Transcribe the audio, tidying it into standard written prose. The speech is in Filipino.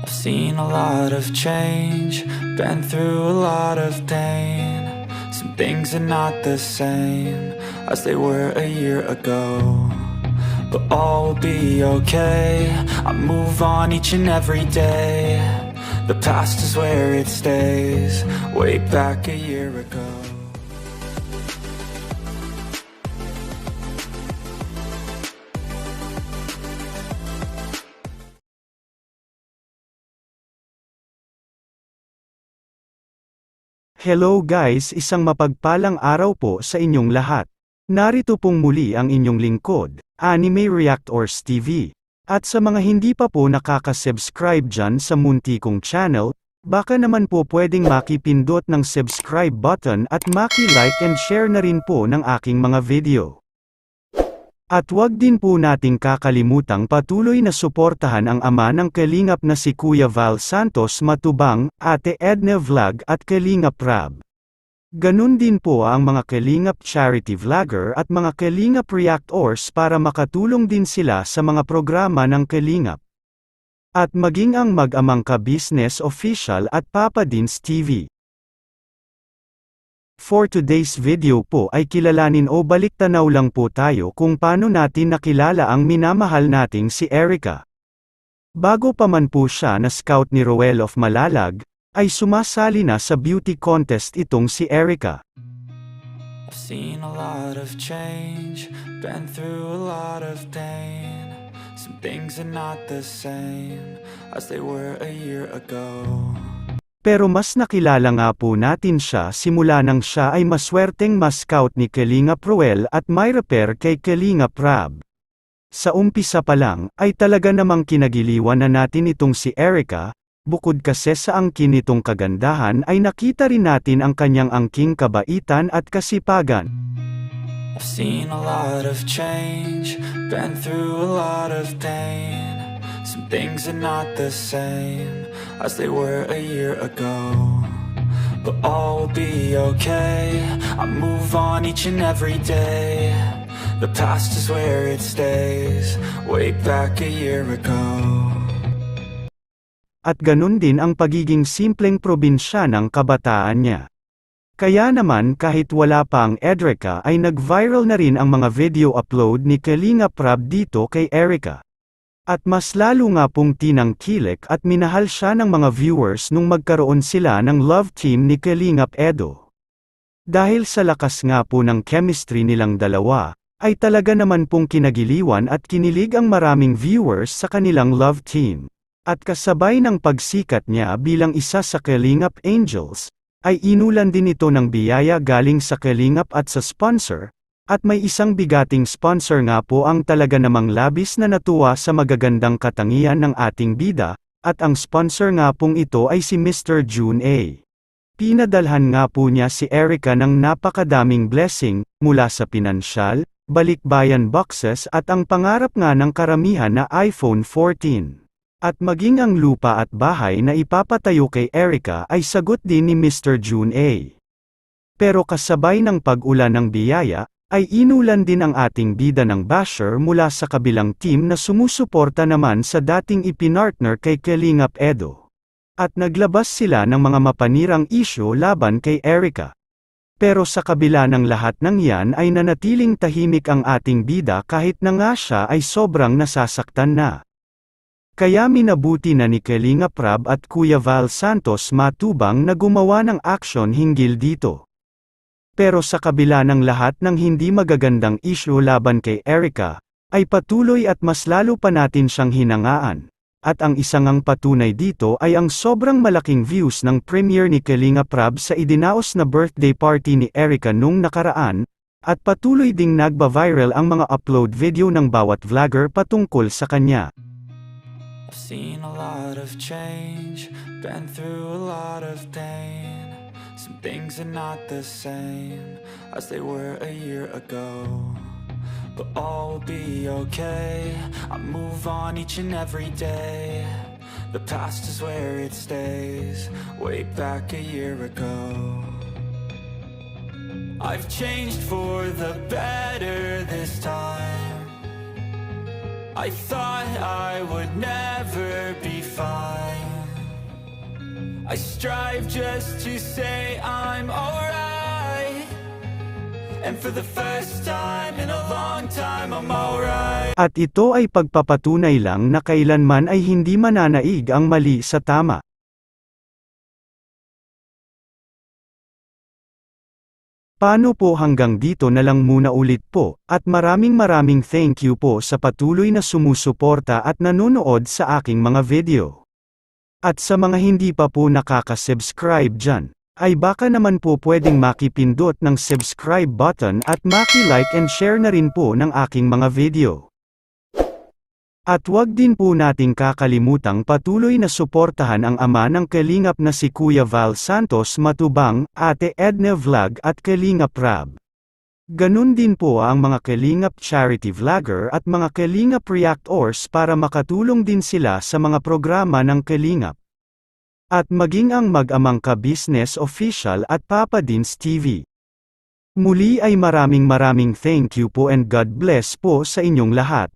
I've seen a lot of change, been through a lot of pain. Some things are not the same as they were a year ago, but all will be okay. I move on each and every day. The past is where it stays, way back a year ago. Hello guys, isang mapagpalang araw po sa inyong lahat. Narito pong muli ang inyong lingkod, Anime Reactors TV. At sa mga hindi pa po nakaka-subscribe dyan sa munti kong channel, baka naman po pwedeng makipindot ng subscribe button at maki-like and share na rin po ng aking mga video. At wag din po nating kakalimutang patuloy na suportahan ang ama ng Kalingap na si Kuya Val Santos Matubang, Ate Edna Vlog at Kalingap Rab. Ganun din po ang mga Kalingap Charity Vlogger at mga Kalingap Reactors para makatulong din sila sa mga programa ng Kalingap. At maging ang mag-amang ka-business official at Papa Dins TV. For today's video po ay kilalanin o baliktanaw lang po tayo kung paano natin nakilala ang minamahal nating si Erica. Bago pa man po siya na scout ni Roel of Malalag, ay sumasali na sa beauty contest itong si Erica. I've seen a lot of change, been through a lot of pain. Some things are not the same as they were a year ago. Pero mas nakilala nga po natin siya simula nang siya ay maswerteng ma-scout ni Kalingap Roel at may repair kay Kalingap Rab. Sa umpisa pa lang, ay talaga namang kinagiliwan na natin itong si Erica, bukod kasi sa angkin nitong kagandahan ay nakita rin natin ang kanyang angking kabaitan at kasipagan. I've seen a lot of change, been through a lot of pain. Some things are not the same as they were a year ago, but all will be okay. I move on each and every day. The past is where it stays, way back a year ago. At ganun din ang pagiging simpleng probinsya ng kabataan niya. Kaya naman kahit wala pa ang Edrica ay nag-viral na rin ang mga video upload ni Kalingap Rab dito kay Erica. At mas lalo nga pong tinangkilik at minahal siya ng mga viewers nung magkaroon sila ng love team ni Kalingap Edo. Dahil sa lakas nga po ng chemistry nilang dalawa, ay talaga naman pong kinagiliwan at kinilig ang maraming viewers sa kanilang love team. At kasabay ng pagsikat niya bilang isa sa Kalingap Angels, ay inulan din ito ng biyaya galing sa Kalingap at sa sponsor. At may isang bigating sponsor nga po ang talaga namang labis na natuwa sa magagandang katangian ng ating bida, at ang sponsor nga pong ito ay si Mr. June A. Pinadalhan nga po niya si Erica ng napakadaming blessing, mula sa pinansyal, balikbayan boxes at ang pangarap nga ng karamihan na iPhone 14. At maging ang lupa at bahay na ipapatayo kay Erica ay sagot din ni Mr. June A. Pero kasabay ng pag-ulan ng biyaya, ay inulan din ang ating bida ng basher mula sa kabilang team na sumusuporta naman sa dating ipinartner kay Kalingap Edo. At naglabas sila ng mga mapanirang isyu laban kay Erica. Pero sa kabila ng lahat ng yan ay nanatiling tahimik ang ating bida kahit na nga siya ay sobrang nasasaktan na. Kaya minabuti na ni Kalingap Rab at Kuya Val Santos Matubang na gumawa ng aksyon hinggil dito. Pero sa kabila ng lahat ng hindi magagandang issue laban kay Erica, ay patuloy at mas lalo pa natin siyang hinangaan. At ang isang ang patunay dito ay ang sobrang malaking views ng premiere ni Kalingap Rab sa idinaos na birthday party ni Erica nung nakaraan, at patuloy ding nagba-viral ang mga upload video ng bawat vlogger patungkol sa kanya. I've seen a lot of change, been through a lot of pain. Some things are not the same as they were a year ago, but all will be okay. I move on each and every day. The past is where it stays, way back a year ago. I've changed for the better this time. I thought I would never be fine. I strive just to say I'm alright. And for the first time in a long time, I'm alright. At ito ay pagpapatunay lang na kailanman ay hindi mananaig ang mali sa tama. Paano po hanggang dito na lang muna ulit po, at maraming thank you po sa patuloy na sumusuporta at nanonood sa aking mga video. At sa mga hindi pa po nakaka-subscribe dyan, ay baka naman po pwedeng makipindot ng subscribe button at maki-like and share na rin po ng aking mga video. At wag din po nating kakalimutang patuloy na suportahan ang ama ng Kalingap na si Kuya Val Santos Matubang, Ate Edna Vlog at Kalingap Rab. Ganun din po ang mga Kalingap charity vlogger at mga Kalingap reactors para makatulong din sila sa mga programa ng Kalingap. At maging ang mag-amang ka-business official at Papa Dins TV. Muli ay maraming thank you po and God bless po sa inyong lahat.